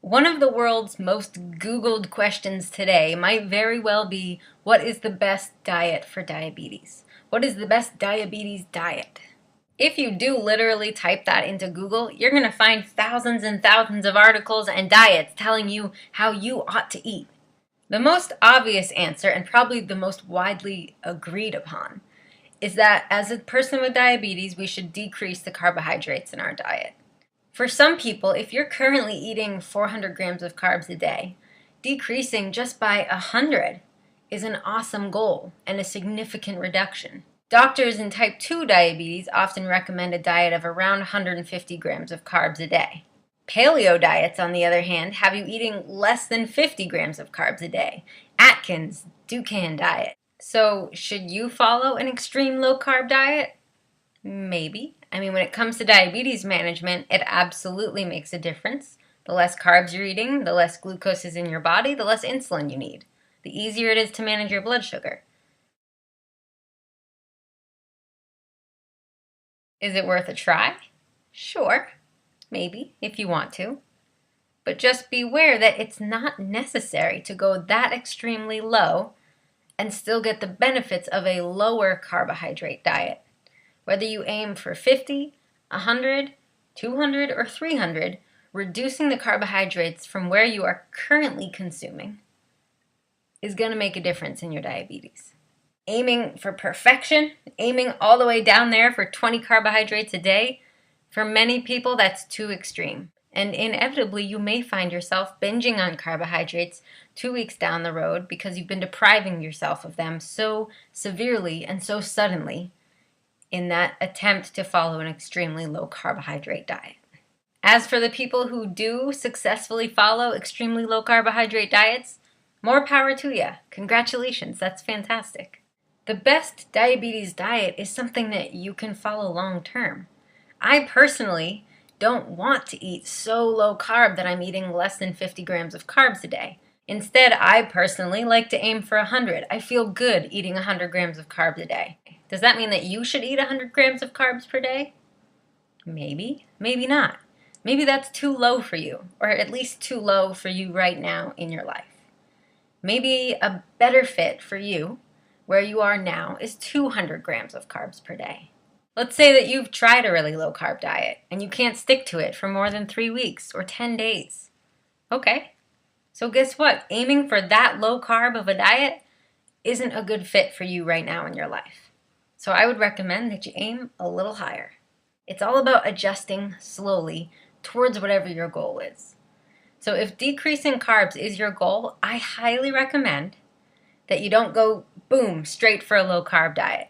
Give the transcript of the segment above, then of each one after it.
One of the world's most Googled questions today might very well be, what is the best diet for diabetes? What is the best diabetes diet? If you do literally type that into Google, you're going to find thousands and thousands of articles and diets telling you how you ought to eat. The most obvious answer, and probably the most widely agreed upon, is that as a person with diabetes, we should decrease the carbohydrates in our diet. For some people, if you're currently eating 400 grams of carbs a day, decreasing just by 100 is an awesome goal and a significant reduction. Doctors in type 2 diabetes often recommend a diet of around 150 grams of carbs a day. Paleo diets, on the other hand, have you eating less than 50 grams of carbs a day. Atkins, Dukan diet. So, should you follow an extreme low-carb diet? Maybe. When it comes to diabetes management, it absolutely makes a difference. The less carbs you're eating, the less glucose is in your body, the less insulin you need. The easier it is to manage your blood sugar. Is it worth a try? Sure, maybe, if you want to. But just beware that it's not necessary to go that extremely low and still get the benefits of a lower carbohydrate diet. Whether you aim for 50, 100, 200, or 300, reducing the carbohydrates from where you are currently consuming is going to make a difference in your diabetes. Aiming for perfection, aiming all the way down there for 20 carbohydrates a day, for many people that's too extreme. And inevitably, you may find yourself binging on carbohydrates 2 weeks down the road because you've been depriving yourself of them so severely and so suddenly in that attempt to follow an extremely low carbohydrate diet. As for the people who do successfully follow extremely low carbohydrate diets, more power to you. Congratulations, that's fantastic. The best diabetes diet is something that you can follow long term. I personally don't want to eat so low carb that I'm eating less than 50 grams of carbs a day. Instead, I personally like to aim for 100. I feel good eating 100 grams of carbs a day. Does that mean that you should eat 100 grams of carbs per day? Maybe, maybe not. Maybe that's too low for you, or at least too low for you right now in your life. Maybe a better fit for you, where you are now, is 200 grams of carbs per day. Let's say that you've tried a really low carb diet and you can't stick to it for more than 3 weeks or 10 days. Okay, so guess what? Aiming for that low carb of a diet isn't a good fit for you right now in your life. So I would recommend that you aim a little higher. It's all about adjusting slowly towards whatever your goal is. So if decreasing carbs is your goal, I highly recommend that you don't go, boom, straight for a low carb diet.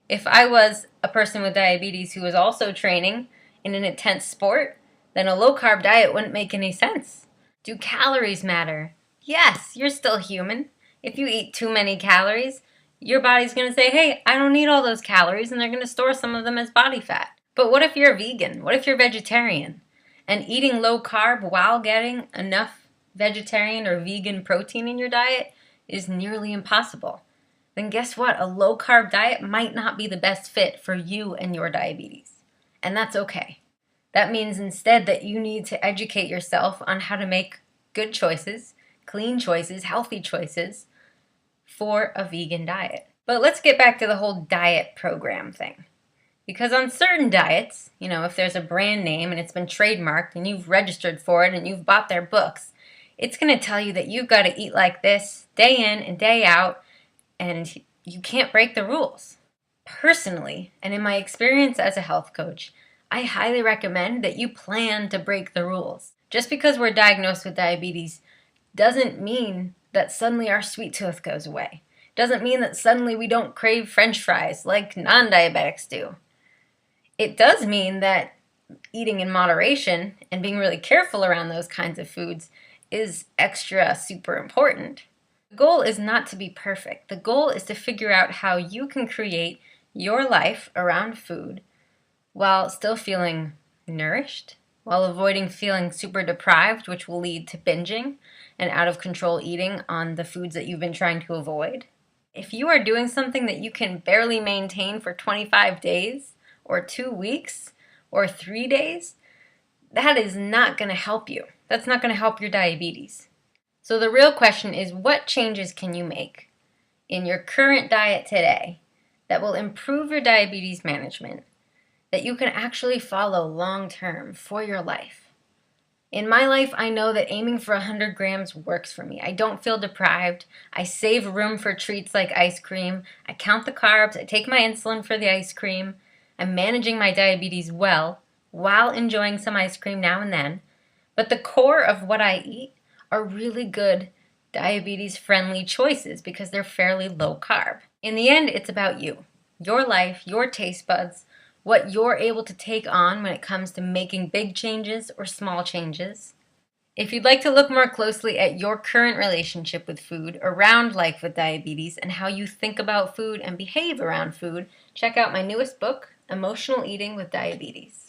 If I was a person with diabetes who was also training in an intense sport, then a low carb diet wouldn't make any sense. Do calories matter? Yes, you're still human. If you eat too many calories, your body's going to say, hey, I don't need all those calories, and they're going to store some of them as body fat. But what if you're a vegan? What if you're vegetarian? And eating low carb while getting enough vegetarian or vegan protein in your diet is nearly impossible. Then guess what? A low carb diet might not be the best fit for you and your diabetes. And that's okay. That means instead that you need to educate yourself on how to make good choices, clean choices, healthy choices for a vegan diet. But let's get back to the whole diet program thing. Because on certain diets, if there's a brand name and it's been trademarked and you've registered for it and you've bought their books, it's going to tell you that you've got to eat like this day in and day out, and you can't break the rules. Personally, and in my experience as a health coach, I highly recommend that you plan to break the rules. Just because we're diagnosed with diabetes doesn't mean that suddenly our sweet tooth goes away. Doesn't mean that suddenly we don't crave French fries like non-diabetics do. It does mean that eating in moderation and being really careful around those kinds of foods is extra super important. The goal is not to be perfect. The goal is to figure out how you can create your life around food while still feeling nourished, while avoiding feeling super deprived, which will lead to binging and out of control eating on the foods that you've been trying to avoid. If you are doing something that you can barely maintain for 25 days or 2 weeks or 3 days, that is not going to help you. That's not going to help your diabetes. So the real question is, what changes can you make in your current diet today that will improve your diabetes management, that you can actually follow long term for your life? In my life, I know that aiming for 100 grams works for me. I don't feel deprived. I save room for treats like ice cream. I count the carbs. I take my insulin for the ice cream. I'm managing my diabetes well while enjoying some ice cream now and then. But the core of what I eat are really good diabetes-friendly choices because they're fairly low carb. In the end, it's about you, your life, your taste buds, what you're able to take on when it comes to making big changes or small changes. If you'd like to look more closely at your current relationship with food around life with diabetes and how you think about food and behave around food, check out my newest book, Emotional Eating with Diabetes.